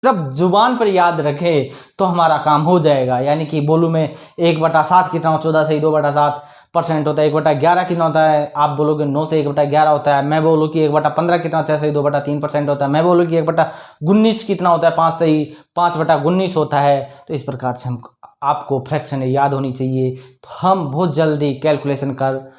सिर्फ जुबान पर याद रखे तो हमारा काम हो जाएगा। यानी कि बोलूँ मैं 1/7 कितना हो, 14 से 2/7% होता है। 1/11 कितना होता है, आप बोलोगे 9 से 1/11 होता है। मैं बोलूँ कि 1/15 कितना, 6 से 2/3% होता है। मैं बोलूँ कि 1/19 कितना होता है, 5 से 5/19 होता है। तो इस प्रकार से हम आपको फ्रैक्शन याद होनी चाहिए, तो हम बहुत जल्दी कैलकुलेशन कर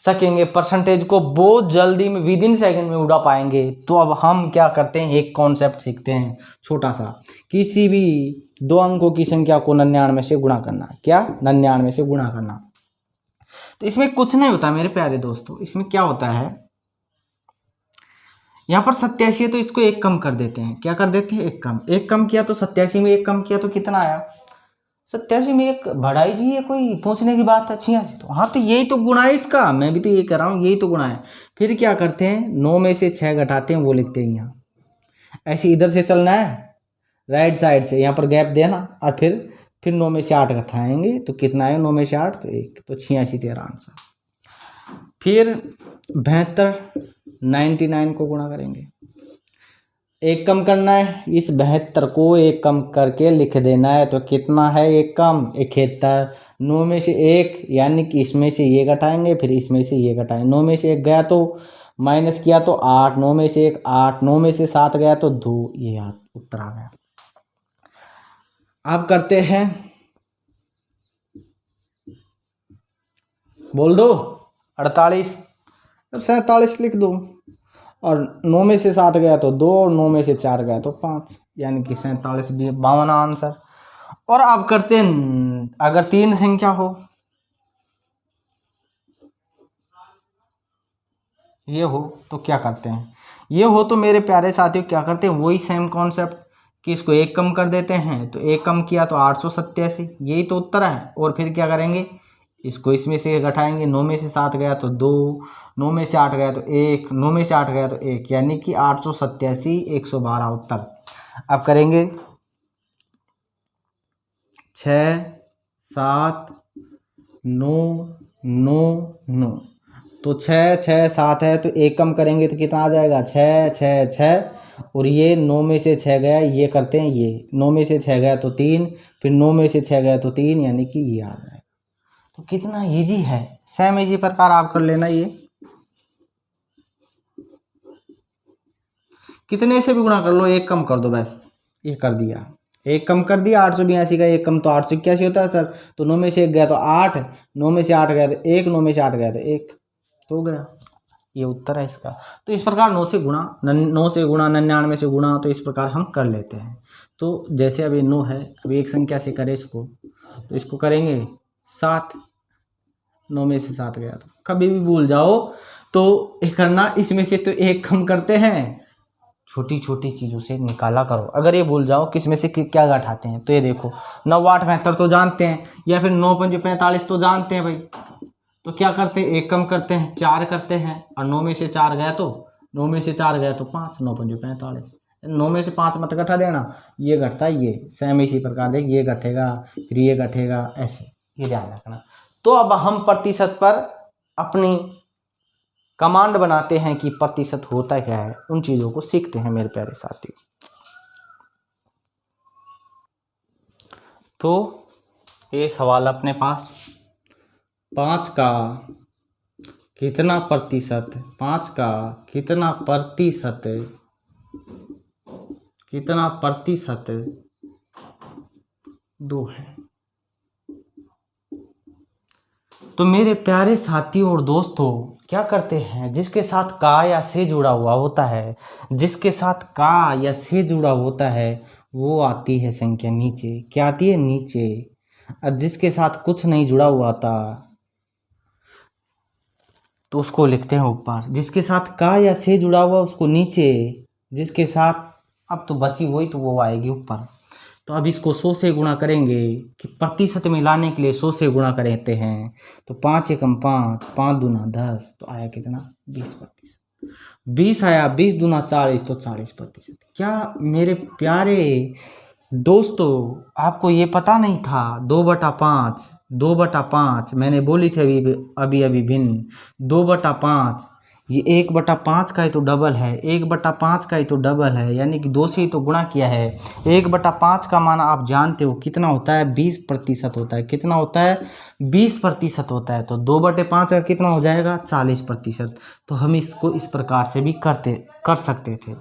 सकेंगे, परसेंटेज को बहुत जल्दी में विद इन सेकेंड में उड़ा पाएंगे। तो अब हम क्या करते हैं, एक कॉन्सेप्ट सीखते हैं छोटा सा, किसी भी 2 अंकों की संख्या को 99 से गुणा करना। क्या, 99 से गुणा करना। तो इसमें कुछ नहीं होता मेरे प्यारे दोस्तों, इसमें क्या होता है, यहाँ पर 87 है तो इसको 1 कम कर देते हैं। क्या कर देते हैं, 1 कम किया तो 87 में 1 कम किया तो कितना आया, 87 में 1 बढ़ाई जी, ये कोई पूछने की बात है। 86 तो हाँ, तो यही तो गुणा है इसका, मैं भी तो ये कर रहा हूँ, यही तो गुणा है। फिर क्या करते हैं, 9 में से 6 घटाते हैं, वो लिखते हैं यहाँ। ऐसे इधर से चलना है, राइट साइड से यहाँ पर गैप देना, और फिर 9 में से 8 घटाएंगे तो कितना है, 9 में से 8 तो 1, तो 86 तेरा आंसर। फिर 72 99 को गुणा करेंगे, 1 कम करना है, इस 72 को 1 कम करके लिख देना है। तो कितना है 1 कम, 71। 9 में से 1 यानी कि इसमें से ये घटाएंगे, फिर इसमें से ये घटाएंगे। 9 में से 1 गया तो माइनस किया तो 8, 9 में से 1 8, 9 में से 7 गया तो 2, ये उत्तर आ गया। अब करते हैं, बोल दो 48, 47 लिख दो, और 9 में से 7 गया तो 2, और 9 में से 4 गया तो 5, यानी कि 47 52 आंसर। और अब करते हैं, अगर 3 संख्या हो, ये हो तो क्या करते हैं, ये हो तो मेरे प्यारे साथियों क्या करते हैं, वही सेम कॉन्सेप्ट कि इसको 1 कम कर देते हैं। तो 1 कम किया तो 887, यही तो उत्तर है। और फिर क्या करेंगे, इसको इसमें से घटाएंगे, 9 में से 7 गया तो 2, 9 में से 8 गया तो 1, 9 में से 8 गया तो 1, यानी कि 887 112 उत्तर। अब करेंगे 6 7 9 9 9, तो 6 6 7 है तो 1 कम करेंगे तो कितना आ जाएगा, 6 6 6, और ये 9 में से 6 गया, ये करते हैं, ये 9 में से 6 गया तो 3, फिर 9 में से 6 गया तो 3, यानी कि ये आ जाएगा। तो कितना इजी है, सेम इजी प्रकार आप कर लेना। ये कितने से भी गुणा कर लो, 1 कम कर दो बस, ये कर दिया, 1 कम कर दिया। 882 का 1 कम तो 881 होता है सर। तो 9 में से 1 गया तो 8, 9 में से 8 गया तो 1, 9 में से 8 गया तो 1, तो हो गया, ये उत्तर है इसका। तो इस प्रकार 9 से गुणा 99 से गुणा, तो इस प्रकार हम कर लेते हैं। तो जैसे अभी 9 है, अभी एक संख्या से करें इसको, तो इसको करेंगे 7, 9 में से 7 गया, तो कभी भी भूल जाओ तो ये करना, इसमें से तो 1 कम करते हैं, छोटी छोटी चीज़ों से निकाला करो। अगर ये भूल जाओ किस में से क्या घटाते हैं, तो ये देखो 9 8 72 तो जानते हैं, या फिर 9 5 45 तो जानते हैं भाई। तो क्या करते हैं, 1 कम करते हैं, 4 करते हैं, और 9 में से 4 गया तो 9 में से 4 गया तो 5, 9 5 45, 9 में से 5 मत घटा देना, ये घटता है, ये सेम इसी प्रकार देख, ये घटेगा फिर ये घटेगा, ऐसे ये ध्यान रखना। तो अब हम प्रतिशत पर अपनी कमांड बनाते हैं कि प्रतिशत होता क्या है, उन चीज़ों को सीखते हैं मेरे प्यारे साथियों। तो ये सवाल अपने पास, 5 का कितना प्रतिशत, 5 का कितना प्रतिशत, कितना प्रतिशत 2 है। तो मेरे प्यारे साथियों और दोस्तों, क्या करते हैं, जिसके साथ का या से जुड़ा हुआ होता है, जिसके साथ का या से जुड़ा होता है, वो आती है संख्या नीचे। क्या आती है, नीचे। और जिसके साथ कुछ नहीं जुड़ा हुआ था तो उसको लिखते हैं ऊपर, जिसके साथ का या से जुड़ा हुआ उसको नीचे, जिसके साथ अब तो बची वही तो वो आएगी ऊपर। तो अब इसको 100 से गुणा करेंगे, कि प्रतिशत में लाने के लिए 100 से गुणा करते हैं। तो 5 एकम 5, 5 दूना 10, तो आया कितना, 20%। 20 आया, 20 दूना 40, तो 40%। क्या मेरे प्यारे दोस्तों, आपको ये पता नहीं था, 2/5 मैंने बोली थी अभी भिन्न, 2/5 ये 1/5 का ही तो डबल है, 1/5 का ही तो डबल है, यानी कि 2 से ही तो गुणा किया है। 1/5 का मान आप जानते हो कितना होता है, 20% होता है। कितना होता है, 20% होता है। तो 2/5 का कितना हो जाएगा, 40%। तो हम इसको इस प्रकार से भी कर सकते थे।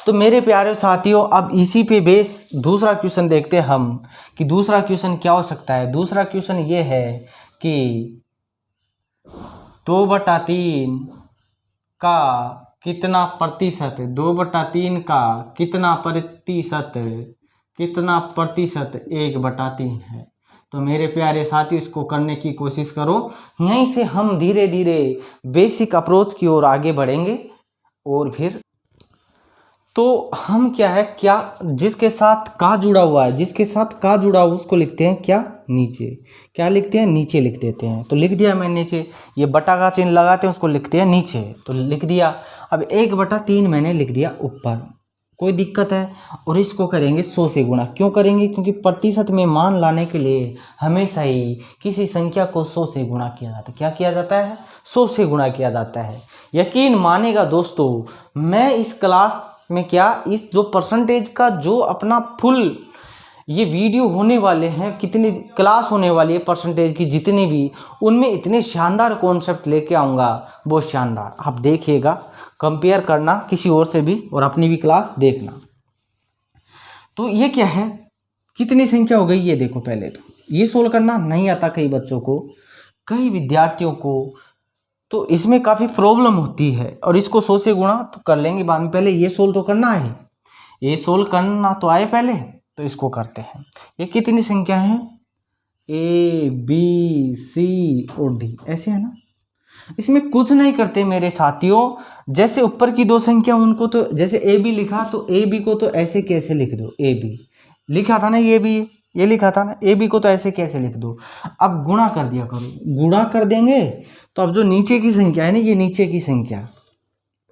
तो मेरे प्यारे साथियों, अब इसी पे बेस दूसरा क्वेश्चन देखते हैं हम कि दूसरा क्वेश्चन क्या हो सकता है। दूसरा क्वेश्चन ये है कि 2/3 का कितना प्रतिशत, 2/3 का कितना प्रतिशत 1/3 है। तो मेरे प्यारे साथियों, इसको करने की कोशिश करो। यहीं से हम धीरे धीरे बेसिक अप्रोच की ओर आगे बढ़ेंगे। और फिर तो हम क्या है, क्या जिसके साथ का जुड़ा हुआ है, जिसके साथ का जुड़ा हुआ उसको लिखते हैं क्या, नीचे। क्या लिखते हैं, नीचे लिख देते हैं। तो लिख दिया मैं नीचे, ये बटा का चिन्ह लगाते हैं उसको लिखते हैं नीचे, तो लिख दिया। अब 1/3 मैंने लिख दिया ऊपर, कोई दिक्कत है। और इसको करेंगे 100 से गुणा। क्यों करेंगे, क्योंकि प्रतिशत में मान लाने के लिए हमेशा ही किसी संख्या को 100 से गुणा किया जाता है। क्या किया जाता है, 100 से गुणा किया जाता है। यकीन मानेगा दोस्तों, मैं इस क्लास में क्या, इस जो परसेंटेज का जो अपना फुल ये वीडियो होने वाले हैं, कितनी क्लास होने वाली है परसेंटेज की जितनी भी, उनमें इतने शानदार कॉन्सेप्ट लेके आऊँगा, बहुत शानदार। आप देखिएगा, कंपेयर करना किसी और से भी और अपनी भी क्लास देखना। तो ये क्या है, कितनी संख्या हो गई ये देखो। पहले तो ये सोल्व करना नहीं आता कई बच्चों को, कई विद्यार्थियों को, तो इसमें काफ़ी प्रॉब्लम होती है। और इसको 100 से गुणा तो कर लेंगे बाद में, पहले ये सोल्व तो करना है, ये सोल्व करना तो आए पहले। तो इसको करते हैं। ये कितनी संख्या है, A B C और D, ऐसे है ना। इसमें कुछ नहीं करते मेरे साथियों, जैसे ऊपर की 2 संख्या उनको तो जैसे ए बी लिखा, तो ए बी को तो ऐसे कैसे लिख दो, ए बी लिखा था ना, ये लिखा था ना, ए बी को तो ऐसे कैसे लिख दो। अब गुणा कर दिया करो, गुणा कर देंगे तो अब जो नीचे की संख्या है ना, ये नीचे की संख्या,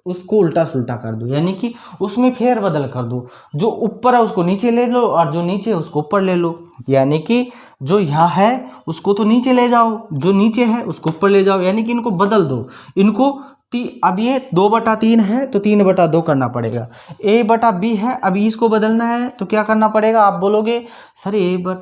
उसको उल्टा सुल्टा कर दो, यानी कि उसमें फेर बदल कर दो। जो ऊपर है उसको नीचे ले लो और जो नीचे है उसको ऊपर ले लो। यानी कि जो यहाँ है उसको तो नीचे ले जाओ, जो नीचे है उसको ऊपर ले जाओ, यानी कि इनको बदल दो। इनको अब ये 2/3 है तो 3/2 करना पड़ेगा। A/B है, अभी इसको बदलना है तो क्या करना पड़ेगा। आप बोलोगे सर A/B,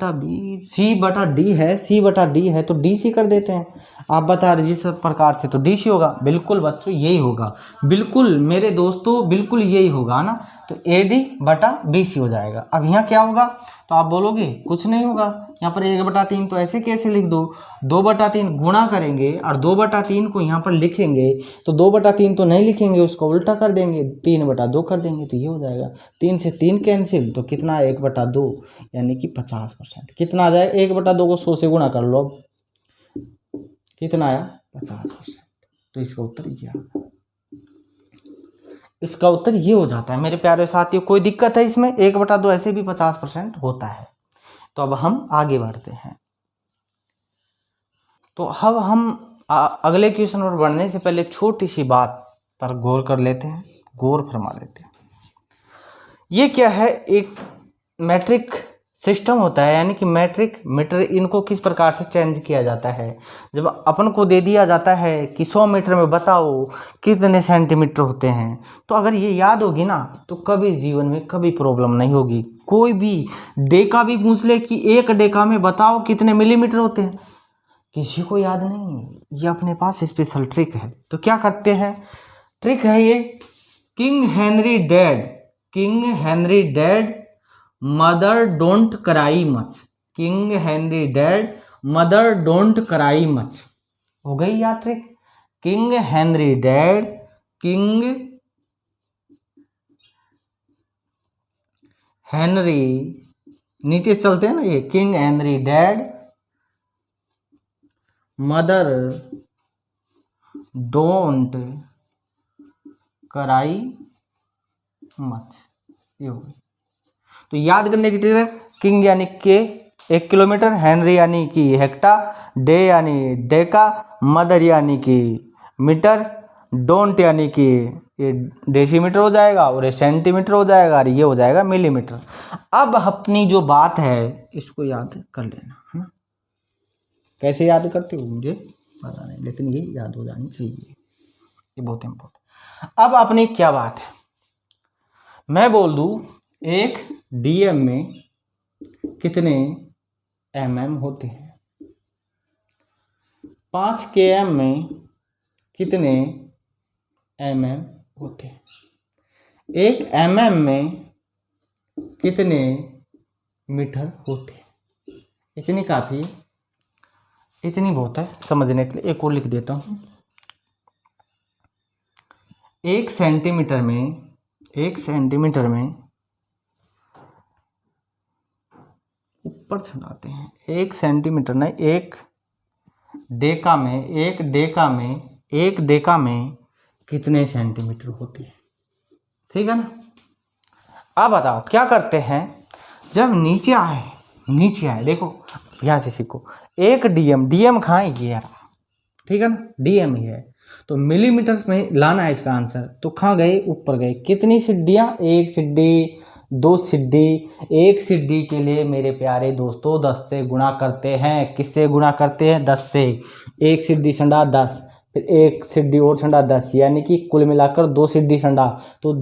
C/D है, C/D है तो DC कर देते हैं। आप बता रहे जिस प्रकार से, तो DC होगा। बिल्कुल बच्चों यही होगा, बिल्कुल मेरे दोस्तों बिल्कुल यही होगा ना। तो AD/BC हो जाएगा। अब यहाँ क्या होगा, तो आप बोलोगे कुछ नहीं होगा, यहाँ पर 1/3 तो ऐसे कैसे लिख दो, 2/3 गुणा करेंगे और 2/3 को यहाँ पर लिखेंगे, तो 2/3 तो नहीं लिखेंगे, उसको उल्टा कर देंगे, 3/2 कर देंगे, तो ये हो जाएगा। 3 से 3 कैंसिल, तो कितना, 1/2, यानी कि 50%। कितना आ जाएगा, 1/2 को 100 से गुणा कर लो, अब कितना आया, 50%। तो इसका उत्तर ये आया, इसका उत्तर ये हो जाता है मेरे प्यारे साथियों। कोई दिक्कत है इसमें, 1/2 ऐसे भी 50% होता है। तो अब हम आगे बढ़ते हैं। तो अब हम अगले क्वेश्चन पर बढ़ने से पहले छोटी सी बात पर गौर कर लेते हैं, गौर फरमा लेते हैं। ये क्या है, एक मैट्रिक सिस्टम होता है, यानी कि मैट्रिक मीटर, इनको किस प्रकार से चेंज किया जाता है। जब अपन को दे दिया जाता है कि 100 मीटर में बताओ कितने सेंटीमीटर होते हैं, तो अगर ये याद होगी ना तो कभी जीवन में कभी प्रॉब्लम नहीं होगी। कोई भी डेका भी पूछ ले कि 1 डेका में बताओ कितने मिलीमीटर होते हैं, किसी को याद नहीं। ये अपने पास स्पेशल ट्रिक है। तो क्या करते हैं, ट्रिक है ये, king Henry dead mother don't cry much. King Henry dead mother don't cry much, हो गई याद trick. King Henry dead, king Henry, नीचे चलते हैं ना, ये king Henry dead mother don't cry much, ये हो गई। तो याद करने की ट्रिक है, किंग यानी के 1 किलोमीटर, हेनरी यानी कि हेक्टा, डे यानी डेका, मदर यानी कि मीटर, डोंट यानी कि ये डेसीमीटर हो जाएगा और ये सेंटीमीटर हो जाएगा और ये हो जाएगा मिलीमीटर। अब अपनी जो बात है इसको याद कर लेना है ना। कैसे याद करते हो मुझे पता नहीं, लेकिन ये याद हो जानी चाहिए। ये बहुत इंपॉर्टेंट। अब अपनी क्या बात है, मैं बोल दूं एक डीएम में कितने एमएम होते हैं, 5 केएम में कितने एमएम होते हैं, 1 एमएम में कितने मीटर होते हैं। इतनी काफ़ी, इतनी बहुत है समझने के लिए। एक और लिख देता हूँ, 1 सेंटीमीटर में, 1 सेंटीमीटर में ऊपर चढ़ाते हैं, 1 सेंटीमीटर नहीं, 1 डेका में, 1 डेका में, 1 डेका में कितने सेंटीमीटर होते हैं, ठीक है ना। अब बताओ क्या करते हैं, जब नीचे आए देखो यहाँ से सीखो, 1 डीएम कहाँ है, ये यार, ठीक है ना, डीएम ही है, तो मिलीमीटर में लाना है इसका आंसर। तो कहाँ गए, ऊपर गए। कितनी सीढ़ियाँ, 1 सीढ़ी, 2 सीढ़ी। 1 सीढ़ी के लिए मेरे प्यारे दोस्तों 10 से गुणा करते हैं। किससे गुणा करते हैं, 10 से। 1 सीढ़ी संडा 10, फिर 1 सीढ़ी और संडा 10, यानी कि कुल मिलाकर 2 सीढ़ी संडा, तो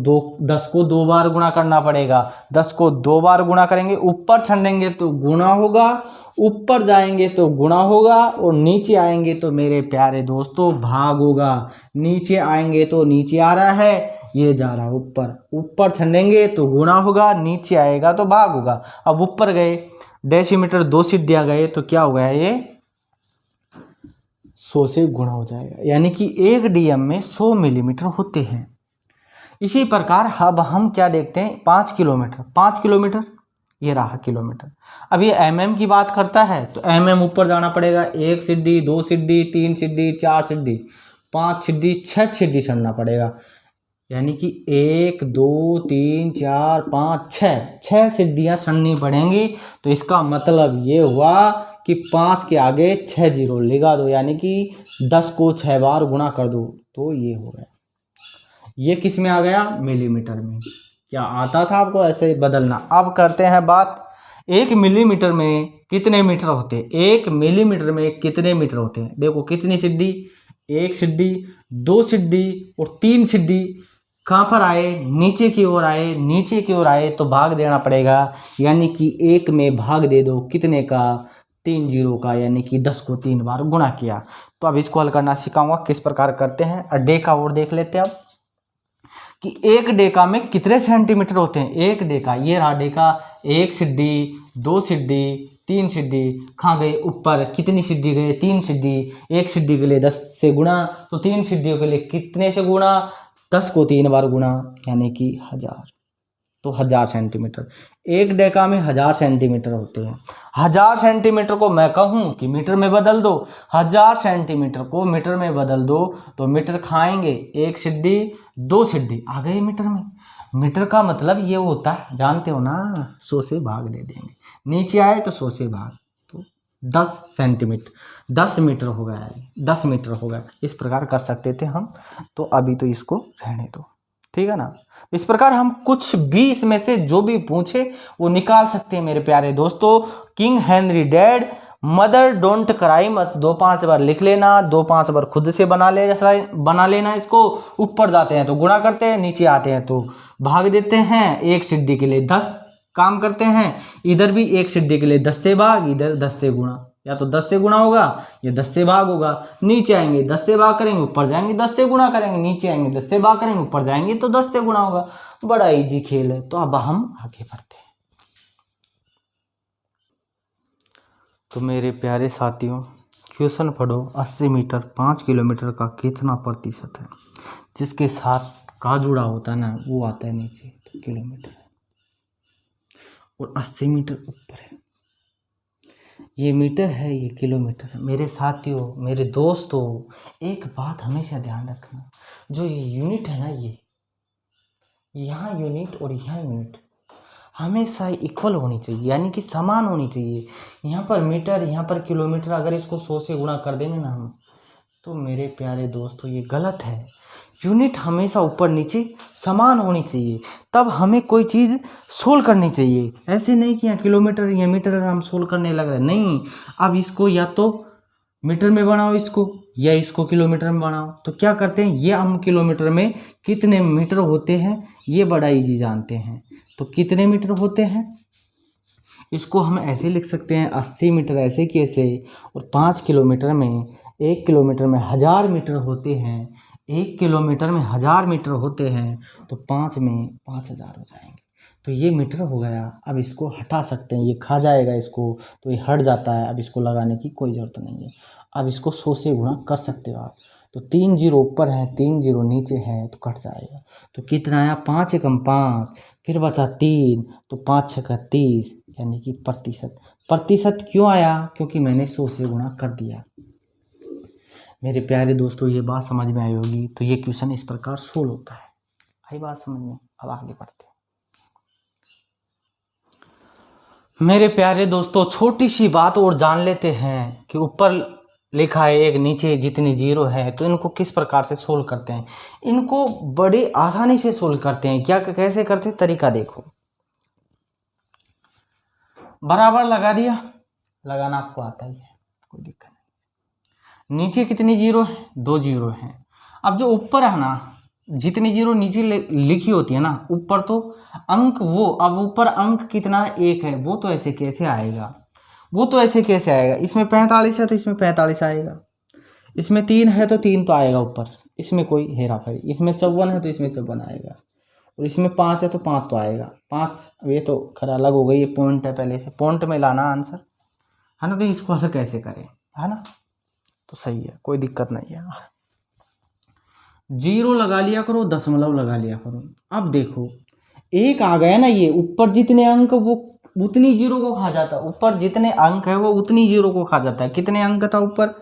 10 को 2 बार गुणा करना पड़ेगा। 10 को 2 बार गुणा करेंगे, ऊपर छंडेंगे तो गुणा होगा, ऊपर जाएंगे तो गुणा होगा, और नीचे आएंगे तो मेरे प्यारे दोस्तों भाग होगा। नीचे आएंगे तो नीचे आ रहा है, ये जा रहा है ऊपर, ऊपर छंडेंगे तो गुणा होगा, नीचे आएगा तो भाग होगा। अब ऊपर गए, डेसीमीटर 2 सीढ़ियाँ गए तो क्या हो गया, ये 100 से गुणा हो जाएगा, यानी कि 1 डीएम में 100 मिलीमीटर होते हैं। इसी प्रकार अब हम क्या देखते हैं, 5 किलोमीटर, 5 किलोमीटर ये रहा किलोमीटर। अब ये एमएम की बात करता है तो एमएम ऊपर जाना पड़ेगा, 1 सीढ़ी, 2 सीढ़ी, 3 सीढ़ी, 4 सीढ़ी, 5 सीढ़ी, 6 सीढ़ी चढ़ना पड़ेगा, यानी कि 1 2 3 4 5 6 सीढ़ियाँ चढ़नी पड़ेंगी। तो इसका मतलब ये हुआ कि 5 के आगे 6 जीरो लगा दो, यानी कि 10 को 6 बार गुणा कर दो, तो ये हो गया। ये किस में आ गया, मिलीमीटर में। क्या आता था आपको ऐसे बदलना। अब करते हैं बात, 1 मिलीमीटर में कितने मीटर होते हैं, 1 मिलीमीटर में कितने मीटर होते हैं। देखो कितनी सीढ़ी, 1 सीढ़ी, 2 सीढ़ी और 3 सीढ़ी। कहाँ पर आए, नीचे की ओर आए, नीचे की ओर आए तो भाग देना पड़ेगा, यानी कि 1 में भाग दे दो, कितने का, 3 जीरो का, यानी कि 10 को 3 बार गुणा किया। तो अब इसको हल करना सिखाऊंगा किस प्रकार करते हैं। डेका और देख लेते हैं अब कि 1 डेका में कितने सेंटीमीटर होते हैं। 1 डेका, ये रहा डेका, 1 सीढ़ी, 2 सीढ़ी, 3 सीढ़ी। कहाँ गए, ऊपर। कितनी सीढ़ी गए, 3 सीढ़ी। 1 सीढ़ी के लिए 10 से गुणा, तो 3 सीढ़ियों के लिए कितने से गुणा, 10 को 3 बार गुणा, यानी कि 1000, तो 1000 सेंटीमीटर। 1 डेका में 1000 सेंटीमीटर होते हैं। 1000 सेंटीमीटर को मैं कहूँ कि मीटर में बदल दो, 1000 सेंटीमीटर को मीटर में बदल दो तो मीटर खाएंगे, 1 सीढ़ी, 2 सीढ़ी आ गए मीटर में। मीटर का मतलब ये होता है, जानते हो ना, 100 से भाग दे देंगे, नीचे आए तो 100 से भाग, तो 10 सेंटीमीटर, 10 मीटर हो गया है, 10 मीटर हो गया। इस प्रकार कर सकते थे हम, तो अभी तो इसको रहने दो, ठीक है ना। इस प्रकार हम कुछ भी इसमें से जो भी पूछे वो निकाल सकते हैं मेरे प्यारे दोस्तों। King Henry dead, mother don't cry मत 2-5 बार लिख लेना, 2-5 बार खुद से बना लेना। इसको ऊपर जाते हैं तो गुणा करते हैं, नीचे आते हैं तो भाग देते हैं। 1 सीढ़ी के लिए 10 काम करते हैं, इधर भी 1 सीढ़ी के लिए 10 से भाग, इधर 10 से गुणा, या तो 10 से गुणा होगा या 10 से भाग होगा। नीचे आएंगे 10 से भाग करेंगे, ऊपर जाएंगे 10 से गुणा करेंगे, नीचे आएंगे 10 से भाग करेंगे, ऊपर जाएंगे तो 10 से गुणा होगा। बड़ा इजी खेल है। तो अब हम आगे बढ़ते हैं। तो मेरे प्यारे साथियों, क्वेश्चन पढ़ो, 80 मीटर 5 किलोमीटर का कितना प्रतिशत है। जिसके साथ का जुड़ा होता है ना वो आता है नीचे, तो किलोमीटर, और 80 मीटर ऊपर है। ये मीटर है, ये किलोमीटर है। मेरे साथियों, मेरे दोस्तों, एक बात हमेशा ध्यान रखना, जो ये यूनिट है ना, ये यहाँ यूनिट और यहाँ यूनिट हमेशा इक्वल होनी चाहिए, यानी कि समान होनी चाहिए। यहाँ पर मीटर, यहाँ पर किलोमीटर, अगर इसको 100 से गुणा कर देंगे ना हम, तो मेरे प्यारे दोस्तों ये गलत है। यूनिट हमेशा ऊपर नीचे समान होनी चाहिए, तब हमें कोई चीज़ सोल्व करनी चाहिए। ऐसे नहीं कि यहाँ किलोमीटर या मीटर हम सोल्व करने लग रहे हैं, नहीं। अब इसको या तो मीटर में बनाओ इसको या इसको किलोमीटर में बनाओ। तो क्या करते हैं, ये हम किलोमीटर में कितने मीटर होते हैं ये बड़ा इजी जानते हैं। तो कितने मीटर होते हैं, इसको हम ऐसे लिख सकते हैं 80 मीटर ऐसे कि ऐसे, और 5 किलोमीटर में 1 किलोमीटर में 1000 मीटर होते हैं, 1 किलोमीटर में 1000 मीटर होते हैं, तो 5 में 5000 हो जाएंगे। तो ये मीटर हो गया। अब इसको हटा सकते हैं, ये खा जाएगा इसको, तो ये हट जाता है। अब इसको लगाने की कोई ज़रूरत नहीं है। अब इसको 100 से गुणा कर सकते हो आप। तो 3 जीरो ऊपर है, 3 जीरो नीचे है, तो कट जाएगा। तो कितना आया, 5 एकम 5, फिर बचा 3, तो 5 छक्का 30, यानी कि प्रतिशत। प्रतिशत क्यों आया, क्योंकि मैंने 100 से गुणा कर दिया। मेरे प्यारे दोस्तों, ये बात समझ में आई होगी। तो ये क्वेश्चन इस प्रकार सोल्व होता है। आई बात समझ में? अब आगे बढ़ते हैं। मेरे प्यारे दोस्तों, छोटी सी बात और जान लेते हैं कि ऊपर लिखा है एक, नीचे जितनी जीरो है, तो इनको किस प्रकार से सोल्व करते हैं। इनको बड़ी आसानी से सोल्व करते हैं। क्या कैसे करते हैं, तरीका देखो। बराबर लगा दिया, लगाना आपको आता ही है, कोई दिक्कत नहीं। नीचे कितनी जीरो है, 2 जीरो है। अब जो ऊपर है ना, जितनी जीरो नीचे लिखी होती है ना, ऊपर तो अंक वो, अब ऊपर अंक कितना है, 1 है, वो तो ऐसे कैसे आएगा, वो तो ऐसे कैसे आएगा। इसमें 45 है तो इसमें 45 आएगा, इसमें 3 है तो 3 तो आएगा ऊपर, इसमें कोई हेरा फेरी। इसमें 54 है तो इसमें 54 आएगा, और इसमें 5 है तो 5 तो आएगा। 5 ये तो खरा अलग हो गई, ये पॉइंट है, पहले से पॉइंट में लाना आंसर है ना। तो इसको हल कैसे करें, है ना, तो सही है, कोई दिक्कत नहीं है। जीरो लगा लिया करो, दशमलव लगा लिया करो। अब देखो एक आ गया ना, ये ऊपर जितने अंक वो उतनी जीरो को खा जाता है। ऊपर जितने अंक है वो उतनी जीरो को खा जाता है। कितने अंक था ऊपर,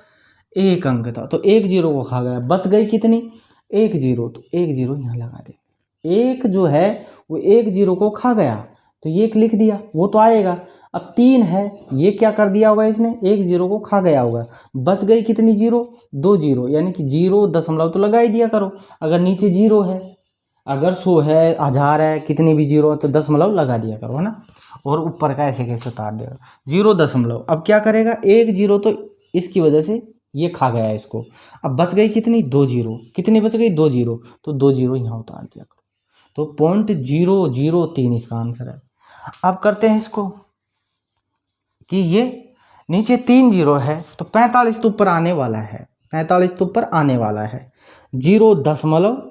1 अंक था, तो 1 जीरो को खा गया। बच गई कितनी, 1 जीरो, तो 1 जीरो यहाँ लगा दे। 1 जो है वो 1 जीरो को खा गया, तो ये 1 लिख दिया, वो तो आएगा। अब 3 है, ये क्या कर दिया होगा इसने, 1 जीरो को खा गया होगा। बच गई कितनी जीरो, 2 जीरो, यानी कि जीरो दशमलव तो लगा ही दिया करो। अगर नीचे जीरो है, अगर 100 है, 1000 है, कितनी भी जीरो है, तो दशमलव लगा दिया करो, है ना। और ऊपर का ऐसे कैसे उतार देगा, जीरो दशमलव। अब क्या करेगा, 1 जीरो तो इसकी वजह से ये खा गया इसको। अब बच गई कितनी, 2 जीरो, कितनी बच गई, 2 जीरो, तो 2 जीरो यहाँ उतार दिया करो। तो 0.003 इसका आंसर है। अब करते हैं इसको कि ये नीचे 3 जीरो है, तो 45 तो ऊपर आने वाला है, 45 तो ऊपर आने वाला है, जीरो दशमलव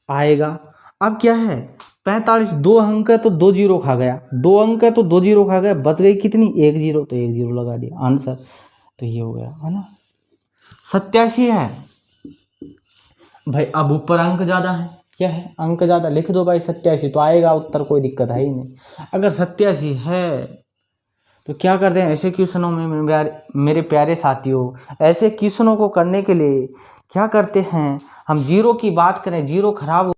आएगा। अब क्या है, 45 2 अंक है तो 2 जीरो खा गया, 2 अंक है तो 2 जीरो खा गया। बच गई कितनी, 1 जीरो, तो 1 जीरो लगा दिया आंसर। तो ये हो गया, है ना। 87 है भाई। अब ऊपर अंक ज़्यादा है, क्या है, अंक ज़्यादा, लिख दो भाई 87, तो आएगा उत्तर, कोई दिक्कत है ही नहीं। अगर 87 है तो क्या करते हैं ऐसे क्वेश्चनों में, मेरे प्यारे साथियों, ऐसे क्वेश्चनों को करने के लिए क्या करते हैं, हम जीरो की बात करें, जीरो खराब हो,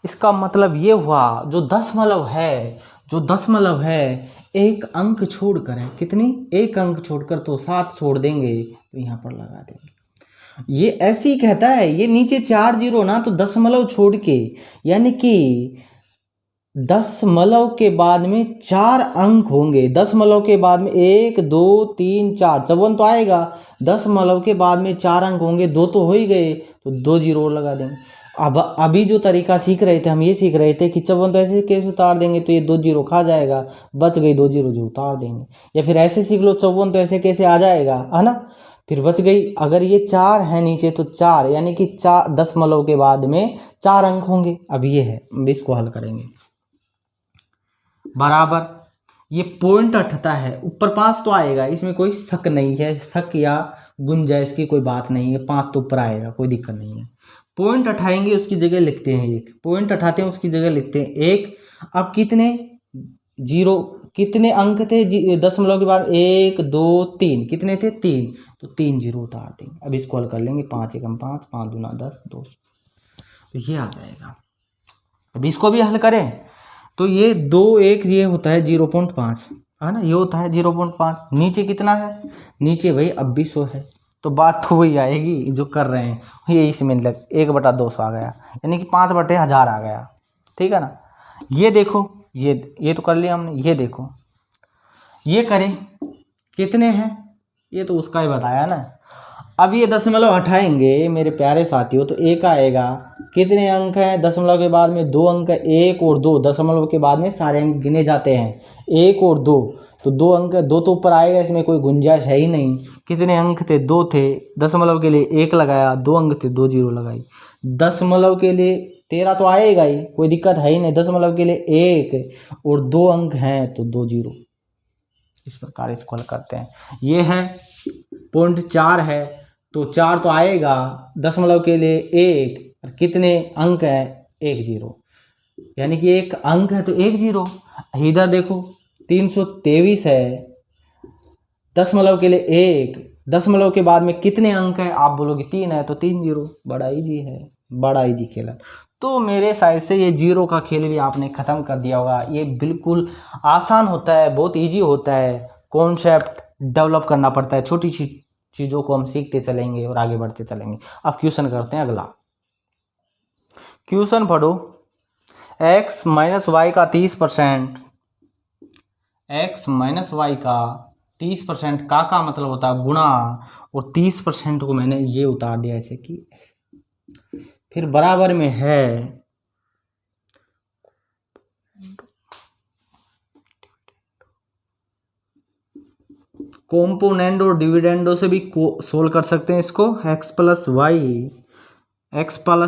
इसका मतलब ये हुआ जो दशमलव है, जो दशमलव है, एक अंक छोड़कर है, कितनी, एक अंक छोड़कर, तो 7 छोड़ देंगे, तो यहाँ पर लगा देंगे। ये ऐसे ही कहता है, ये नीचे 4 जीरो ना, तो दशमलव छोड़ के, यानी कि दशमलव के बाद में 4 अंक होंगे। दशमलव के बाद में 1 2 3 4, 54 तो आएगा। दशमलव के बाद में 4 अंक होंगे, 2 तो हो ही गए, तो 2 जीरो और लगा देंगे। अब अभी जो तरीका सीख रहे थे, हम ये सीख रहे थे कि 54 तो ऐसे कैसे उतार देंगे, तो ये 2 जीरो खा जाएगा, बच गई 2 जीरो जो उतार देंगे। या फिर ऐसे सीख लो, 54 तो ऐसे कैसे आ जाएगा, है ना, फिर बच गई। अगर ये 4 है नीचे, तो 4 यानी कि 4 दशमलव के बाद में 4 अंक होंगे। अब ये है, अब इसको हल करेंगे। बराबर, ये पॉइंट हटता है, ऊपर 5 तो आएगा, इसमें कोई शक नहीं है, शक या गुंजाइश की कोई बात नहीं है, 5 तो ऊपर आएगा, कोई दिक्कत नहीं है। पॉइंट उठाएंगे, उसकी जगह लिखते हैं 1, पॉइंट उठाते हैं उसकी जगह लिखते हैं 1। अब कितने जीरो, कितने अंक थे दशमलव के बाद, 1 2 3, कितने थे, 3, तो 3 जीरो उतार देंगे। अब इसको हल कर लेंगे, 5 एकम 5, 5 दूना 10, 2, तो ये आ जाएगा। अब इसको भी हल करें, तो ये 2 1 ये होता है 0.5, है ना, ये होता है 0.5। नीचे कितना है, नीचे भाई अब भी 100 है, तो बात तो वही आएगी जो कर रहे हैं, ये इसमें लग 1/200 आ गया, यानी कि 5/1000 आ गया, ठीक है ना। ये देखो, ये तो कर लिया हमने। ये देखो, ये करें, कितने हैं, ये तो उसका ही बताया ना। अब ये दशमलव हटाएंगे मेरे प्यारे साथियों तो एक आएगा। कितने अंक हैं दशमलव के बाद में? 2 अंक, 1 और 2। दशमलव के बाद में सारे अंक गिने जाते हैं, 1 और 2, तो 2 अंक, 2 तो ऊपर आएगा, इसमें कोई गुंजाइश है ही नहीं। कितने अंक थे? 2 थे। दशमलव के लिए 1 लगाया, 2 अंक थे, 2 जीरो लगाई। दशमलव के लिए 13 तो आएगा ही, कोई दिक्कत है ही नहीं। दशमलव के लिए 1 और 2 अंक हैं तो 2 जीरो। इस प्रकार इसको हल करते हैं। ये है 0.4 है तो 4 तो आएगा। दशमलव के लिए 1 और कितने अंक है? 1 जीरो, यानी कि 1 अंक है तो 1 जीरो। इधर देखो 323 है, दशमलव के लिए 1, दशमलव के बाद में कितने अंक है? आप बोलोगे 3 है तो 3 जीरो। बड़ा इजी है, बड़ा इजी खेल है। तो मेरे साइड से ये जीरो का खेल भी आपने ख़त्म कर दिया होगा। ये बिल्कुल आसान होता है, बहुत इजी होता है। कॉन्सेप्ट डेवलप करना पड़ता है, छोटी छोटी चीज़ों को हम सीखते चलेंगे और आगे बढ़ते चलेंगे। अब क्वेश्चन करते हैं अगला। क्वेश्चन पढ़ो। x माइनस वाई का 30%, x माइनस वाई का 30% का मतलब होता है गुणा, और 30% को मैंने ये उतार दिया ऐसे कि, फिर बराबर में है कॉम्पोनेंट और डिविडेंडो से भी सोल्व कर सकते हैं इसको। x प्लस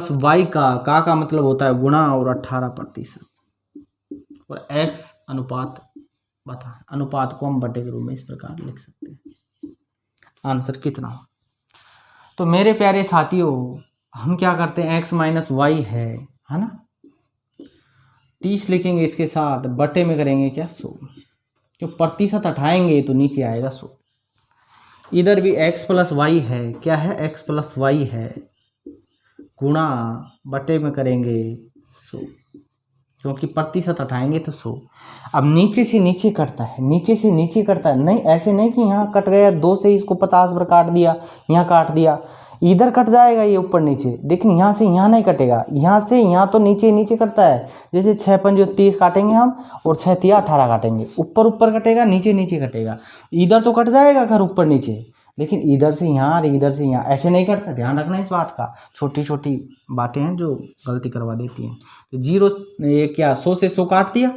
वाई का मतलब होता है गुणा और 18%, और x अनुपात अनुपात को हम बटे के रूप में इस प्रकार लिख सकते हैं। आंसर कितना हो? तो मेरे प्यारे साथियों हम क्या करते हैं, x माइनस वाई है ना, 30 लिखेंगे, इसके साथ बटे में करेंगे क्या? 100। जो प्रतिशत हटाएंगे तो नीचे आएगा 100। इधर भी x प्लस वाई है, क्या है? x प्लस वाई है, गुणा बटे में करेंगे 100, क्योंकि प्रतिशत हटाएंगे तो 100। अब नीचे से नीचे कटता है, नीचे से नीचे कटता है, नहीं ऐसे नहीं कि यहाँ कट गया 2 से इसको 50 बार काट दिया, यहाँ काट दिया, इधर कट जाएगा ये ऊपर नीचे, लेकिन यहाँ से यहाँ नहीं कटेगा, यहाँ से यहाँ तो नीचे नीचे कटता है। जैसे 6 पंजे 30 काटेंगे हम, और 6 तिया 18 काटेंगे, ऊपर ऊपर कटेगा, नीचे नीचे कटेगा। इधर तो कट जाएगा घर ऊपर नीचे, लेकिन इधर से यहाँ और इधर से यहाँ ऐसे नहीं करता। ध्यान रखना इस बात का, छोटी छोटी बातें हैं जो गलती करवा देती हैं। तो जीरो ये क्या 100 से 100 काट दिया,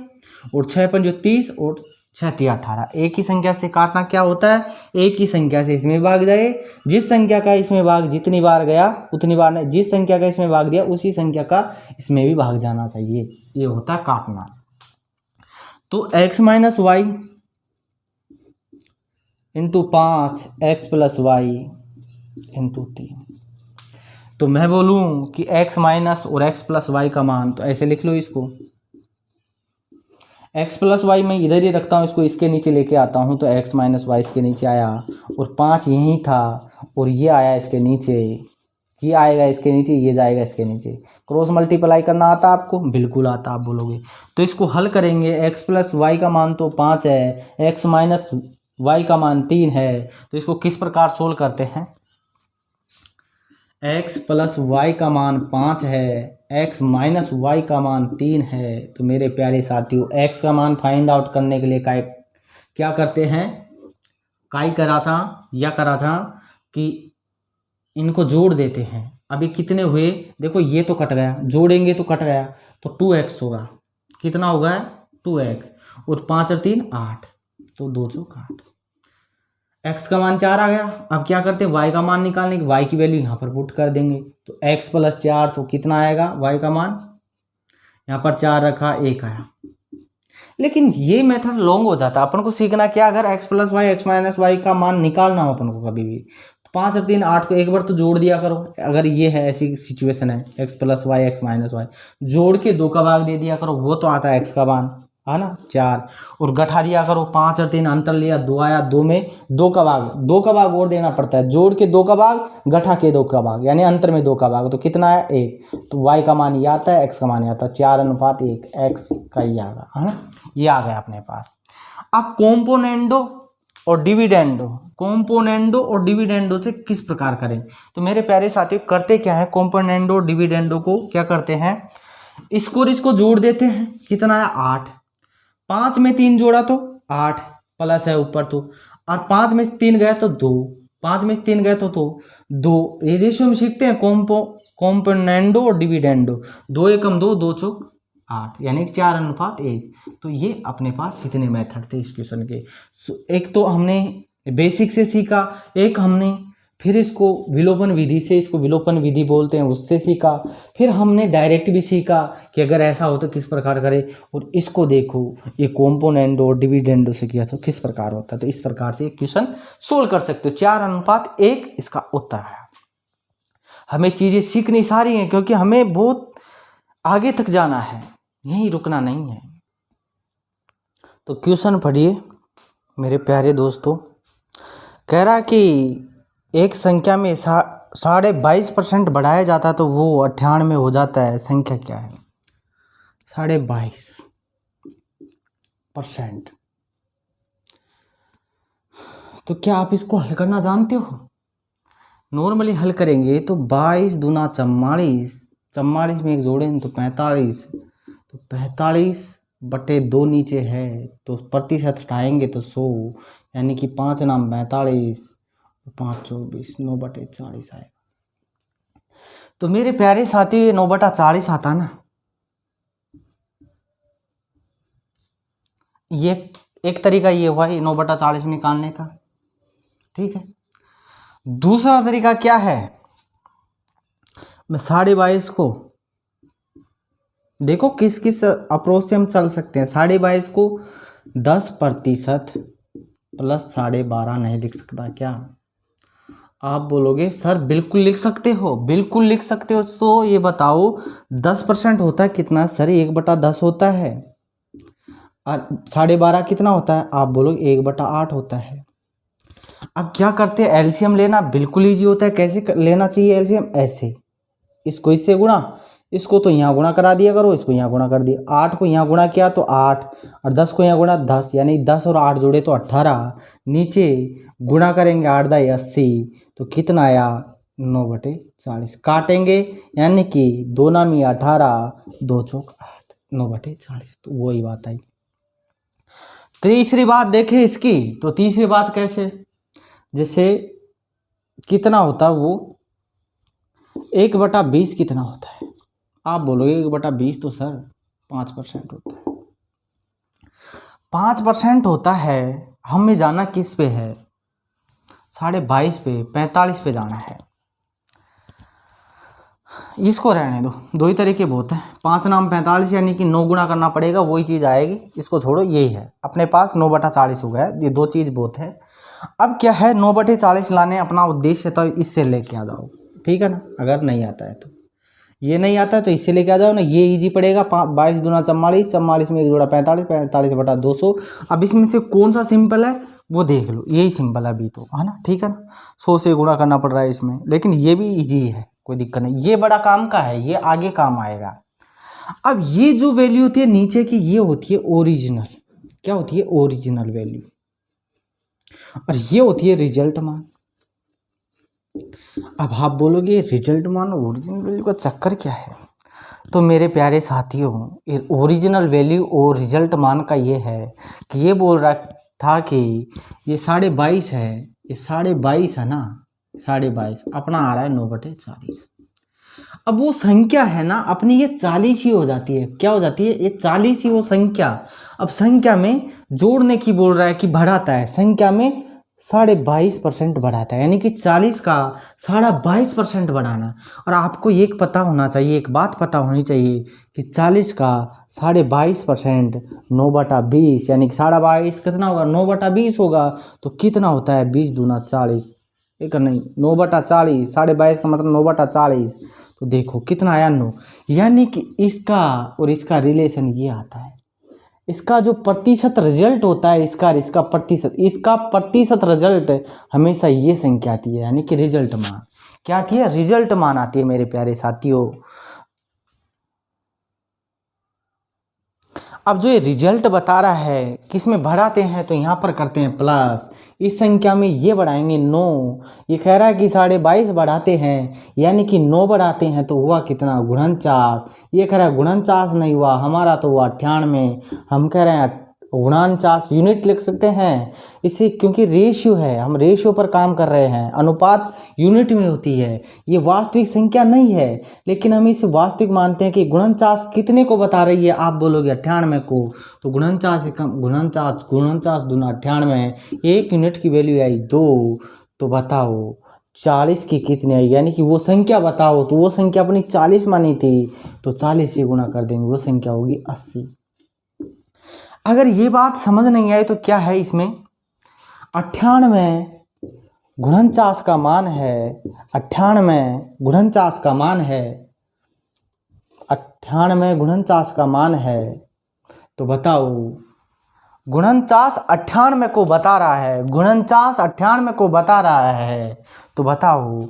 और 6 पंजे 30 और 6 तिया 18। एक ही संख्या से काटना क्या होता है? एक ही संख्या से इसमें भाग जाए। जिस संख्या का इसमें भाग जितनी बार गया उतनी बार नहीं, जिस संख्या का इसमें भाग दिया उसी संख्या का इसमें भी भाग जाना चाहिए। ये होता है काटना। तो x minus y into 5, x plus y into 3। तो मैं बोलूं कि x माइनस और x प्लस वाई का मान, तो ऐसे लिख लो इसको, x प्लस वाई मैं इधर ही रखता हूँ, इसको इसके नीचे लेके आता हूँ, तो x माइनस वाई इसके नीचे आया, और 5 यहीं था, और ये आया इसके नीचे, ये आएगा इसके नीचे, ये जाएगा इसके नीचे। क्रॉस मल्टीप्लाई करना आता आपको? बिल्कुल आता। आप बोलोगे तो इसको हल करेंगे। x प्लस वाई का मान तो 5 है, x माइनस वाई का मान 3 है, तो इसको किस प्रकार सोल्व करते हैं? x प्लस वाई का मान 5 है, x माइनस वाई का मान 3 है। तो मेरे प्यारे साथियों x का मान फाइंड आउट करने के लिए क्या करते हैं? करा था कि इनको जोड़ देते हैं। अभी कितने हुए देखो, ये तो कट गया, जोड़ेंगे तो कट गया, तो 2x होगा। कितना होगा? 2x, और 5 और 3 8, तो 2 चौक 8। x का मान 4 आ गया। अब क्या करते हैं? y का मान निकालने की, y की वैल्यू यहाँ पर पुट कर देंगे, तो x प्लस 4, तो कितना आएगा y का मान? यहाँ पर 4 रखा, 1 आया। लेकिन ये मेथड लॉन्ग हो जाता है। अपन को सीखना क्या? अगर x plus y x minus y का मान निकालना हो अपन को कभी भी, तो 5 और 3 8 को एक बार तो जोड़ दिया करो। अगर ये है ऐसी सिचुएशन है, x plus y x minus y, जोड़ के 2 का भाग दे दिया करो, वो तो आता है x का मान, है ना 4, और गठा दिया करो। 5 और 3 अंतर लिया, 2 आया, 2 में 2 का भाग और देना पड़ता है। जोड़ के 2 का भाग, गठा के 2 का भाग, यानी अंतर में 2 का भाग, तो कितना है? 1। तो y का मान ये आता है, x का मान ये आता है, 4:1, x का ये आ गया, है ना, ये आ गया अपने पास। अब कॉम्पोनेंडो और डिविडेंडो से किस प्रकार करें? तो मेरे प्यारे साथियों करते क्या है, कॉम्पोनेंडो और डिविडेंडो को क्या करते हैं, इसको जोड़ देते हैं। कितना है? 8। 5 में 3 जोड़ा तो 8, प्लस है ऊपर, तो और 5 में से 3 गए तो 2, 5 में से 3 गए तो 2। ये रेशियो में सीखते हैं कॉम्पोनेंडो और डिविडेंडो। 2 एकम 2, 2 चौक 8, यानी 4:1। तो ये अपने पास कितने मेथड थे इस क्वेश्चन के। एक तो हमने बेसिक से सीखा, एक हमने फिर इसको विलोपन विधि से, इसको विलोपन विधि बोलते हैं, उससे सीखा। फिर हमने डायरेक्ट भी सीखा कि अगर ऐसा हो तो किस प्रकार करें। और इसको देखो, ये कॉम्पोनेंडो और डिविडेंडो से किया तो किस प्रकार होता है। तो इस प्रकार से क्वेश्चन सोल्व कर सकते हो। 4:1 इसका उत्तर है। हमें चीजें सीखनी सारी हैं, क्योंकि हमें बहुत आगे तक जाना है, यहीं रुकना नहीं है। तो क्वेश्चन पढ़िए मेरे प्यारे दोस्तों। कह रहा कि एक संख्या में 22.5% बढ़ाया जाता है तो वो 98 हो जाता है। संख्या क्या है? 22.5%। तो क्या आप इसको हल करना जानते हो? नॉर्मली हल करेंगे तो 22 दूना 44, 44 में एक जोड़ें तो 45, तो 45/2 नीचे है, तो प्रतिशत हटाएंगे तो 100, यानी कि 5 नाम 45, 5 24, 9/40 आएगा। तो मेरे प्यारे साथी, ये 9/40 आता ना, ये एक तरीका ये हुआ ये 9/40 निकालने का, ठीक है। दूसरा तरीका क्या है, मैं 22.5 को देखो किस किस अप्रोच से हम चल सकते हैं। 22.5 को 10% प्लस 12.5 नहीं लिख सकता क्या? आप बोलोगे सर बिल्कुल लिख सकते हो, बिल्कुल लिख सकते हो। तो ये बताओ 10% होता है कितना? सर 1/10 होता है। और 12.5 कितना होता है? आप बोलोगे 1/8 होता है। अब क्या करते हैं, एलसीएम लेना बिल्कुल ईजी होता है। कैसे लेना चाहिए एलसीएम? ऐसे, इसको इससे गुणा, इसको तो यहाँ गुणा करा दिया करो, इसको यहाँ गुणा कर दिया। 8 को यहाँ गुणा किया तो 8, और 10 को यहाँ गुणा 10, यानी 10 और 8 जोड़े तो 18। नीचे गुणा करेंगे 8 दाई 80, तो कितना आया? 9/40। काटेंगे, यानी कि 2 नामी 18, 2 चौक 8, 9/40। तो वही बात आई। तीसरी बात देखें इसकी, तो तीसरी बात कैसे, जैसे कितना होता वो 1/20 कितना होता है? आप बोलोगे 1/20 तो सर 5% होता है। 5% होता है। हमें जाना किस पे है? 22.5 पे, 45 पे जाना है। इसको रहने दो, दो ही तरीके बहुत है। 5 नाम 45, यानी कि 9 गुणा करना पड़ेगा, वही चीज़ आएगी। इसको छोड़ो, यही है अपने पास 9/40 हो गया। ये दो चीज़ बहुत है। अब क्या है, 9/40 लाने अपना उद्देश्य, तो इससे लेके आ जाओ, ठीक है ना। अगर नहीं आता है तो, ये नहीं आता है तो इससे लेके आ जाओ ना, ये इजी पड़ेगा। 22 दूना 44, 44 में एक जोड़ा 45, 45/200। अब इसमें से कौन सा सिंपल है वो देख लो, यही सिंपल है अभी तो, है ना, ठीक है ना। 100 से गुणा करना पड़ रहा है इसमें, लेकिन ये भी इजी है, कोई दिक्कत नहीं। ये बड़ा काम का है, ये आगे काम आएगा। अब ये जो वैल्यू होती है नीचे की, ये होती है ओरिजिनल। क्या होती है? Original value. और ये होती है रिजल्ट मान। अब आप बोलोगे रिजल्ट मान ओरिजिनल वैल्यू का चक्कर क्या है? तो मेरे प्यारे साथियों, ये ओरिजिनल वैल्यू और रिजल्ट मान का ये है कि ये बोल रहा था कि ये 22.5 है, ये 22.5 है ना, 22.5 अपना आ रहा है 9/40। अब वो संख्या है ना अपनी, ये 40 ही हो जाती है। क्या हो जाती है? ये 40 ही वो संख्या। अब संख्या में जोड़ने की बोल रहा है कि बढ़ाता है, संख्या में 22.5% बढ़ाता है, यानी कि 40 का 22.5% बढ़ाना। और आपको एक पता होना चाहिए, एक बात पता होनी चाहिए कि 40 का 22.5% 9/20, यानी कि 22.5 कितना होगा? 9/20 होगा। तो कितना होता है? 20 दूना 40, एक नहीं 9/40, 22.5 का मतलब 9/40। तो देखो कितना आया? 9। यानी कि इसका और इसका रिलेशन ये आता है। इसका जो प्रतिशत रिजल्ट होता है, इसका प्रतिशत रिजल्ट हमेशा ये संख्या आती है, यानी कि रिजल्ट मान। क्या आती है? रिजल्ट मान आती है मेरे प्यारे साथियों। अब जो ये रिजल्ट बता रहा है किसमें बढ़ाते हैं, तो यहाँ पर करते हैं प्लस, इस संख्या में ये बढ़ाएंगे 9। ये कह रहा है कि 22.5 बढ़ाते हैं, यानी कि 9 बढ़ाते हैं तो हुआ कितना? 49। ये कह रहा है 49 नहीं हुआ, हमारा तो हुआ 98। हम कह रहे हैं गुणनचास यूनिट लिख सकते हैं इसे, क्योंकि रेशियो है, हम रेशियो पर काम कर रहे हैं, अनुपात यूनिट में होती है, ये वास्तविक संख्या नहीं है, लेकिन हम इसे वास्तविक मानते हैं कि गुणनचास कितने को बता रही है। आप बोलोगे 98 को, तो गुणनचास गुणनचास दूना 98, 1 यूनिट की वैल्यू आई 2, तो बताओ 40 की कितनी आई, यानी कि वो संख्या बताओ, तो वो संख्या अपनी 40 मानी थी, तो 40 से गुणा कर देंगे, वो संख्या होगी 80। अगर ये बात समझ नहीं आई तो क्या है इसमें, 98 गुणनचास का मान है, 98 गुणनचास का मान है, 98 गुणनचास का मान है, तो बताओ गुणनचास 98 को बता रहा है, गुणनचास 98 को बता रहा है, तो बताओ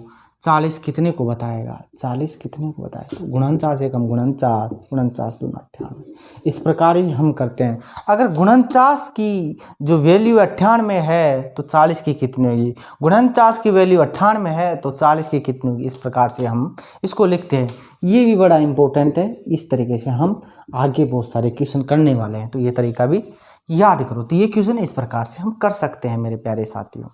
40 कितने को बताएगा, 40 कितने को बताएगा, तो गुणनचास एकम गुणनचास, गुणनचास दूना 98। इस प्रकार ही हम करते हैं। अगर गुणनचास की जो वैल्यू 98 है तो 40 की कितनी होगी, गुणनचास की वैल्यू 98 है तो 40 की कितनी होगी, इस प्रकार से हम इसको लिखते हैं। ये भी बड़ा इंपॉर्टेंट है, इस तरीके से हम आगे बहुत सारे क्वेश्चन करने वाले हैं, तो ये तरीका भी याद करो। तो ये क्वेश्चन इस प्रकार से हम कर सकते हैं मेरे प्यारे साथियों।